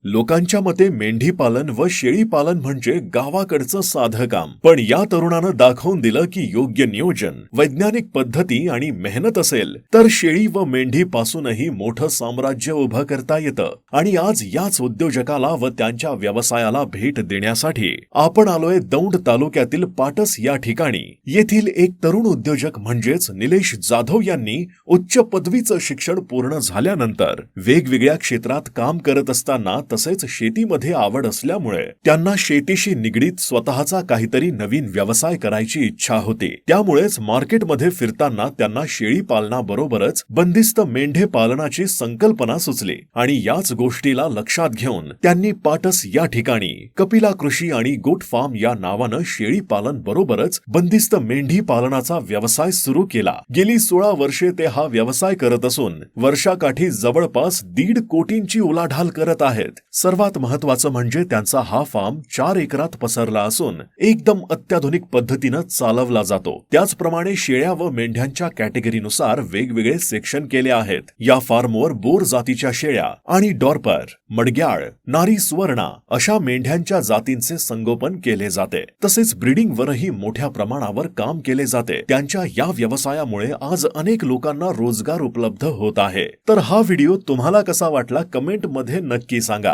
लोकांच्या मते मेंढीपालन व शेळीपालन म्हणजे गावाकडचं साधं काम. पण या तरुणानं दाखवून दिलं की योग्य नियोजन, वैज्ञानिक पद्धती आणि मेहनत असेल तर शेळी व मेंढी पासूनही मोठं साम्राज्य उभं करता येतं. आणि आज याच उद्योजकाला व त्यांच्या व्यवसायाला भेट देण्यासाठी आपण आलोय दौंड तालुक्यातील पाटस या ठिकाणी. येथील एक तरुण उद्योजक म्हणजेच निलेश जाधव यांनी उच्च पदवीचं शिक्षण पूर्ण झाल्यानंतर वेगवेगळ्या क्षेत्रात काम करत असताना तसेच शेतीमध्ये आवड असल्यामुळे त्यांना शेतीशी निगडीत स्वतःचा काहीतरी नवीन व्यवसाय करायची इच्छा होती. त्यामुळेच मार्केटमध्ये फिरताना त्यांना शेळी पालनाबरोबरच बंदिस्त मेंढे पालनाची संकल्पना सुचली आणि याच गोष्टीला लक्षात घेऊन त्यांनी पाटस या ठिकाणी कपिला कृषी आणि गोट फार्म या नावानं शेळी पालन बरोबरच बंदिस्त मेंढी पालनाचा व्यवसाय सुरू केला. गेली 16 वर्षे ते हा व्यवसाय करत असून वर्षाकाठी जवळपास 1.5 कोटींची उलाढाल करत आहेत. सर्वात महत्त्वाचं म्हणजे त्यांचा हा फार्म 4 एकरात पसरला असून एकदम अत्याधुनिक पद्धतीनं चालवला जातो. त्याचप्रमाणे शेळ्या व मेंढ्यांच्या कॅटेगरीनुसार वेगवेगळे सेक्शन केले आहेत. या फार्मवर बोर जातीच्या शेळ्या आणि डॉर्पर, मडग्याळ, नारी सुवर्णा अशा मेंढ्यांच्या जातींचे संगोपन केले जाते. तसेच ब्रीडिंग वरही मोठ्या प्रमाणावर काम केले जाते. त्यांच्या या व्यवसायामुळे आज अनेक लोकांना रोजगार उपलब्ध होत आहे. तर हा व्हिडिओ तुम्हाला कसा वाटला कमेंट मध्ये नक्की सांगा.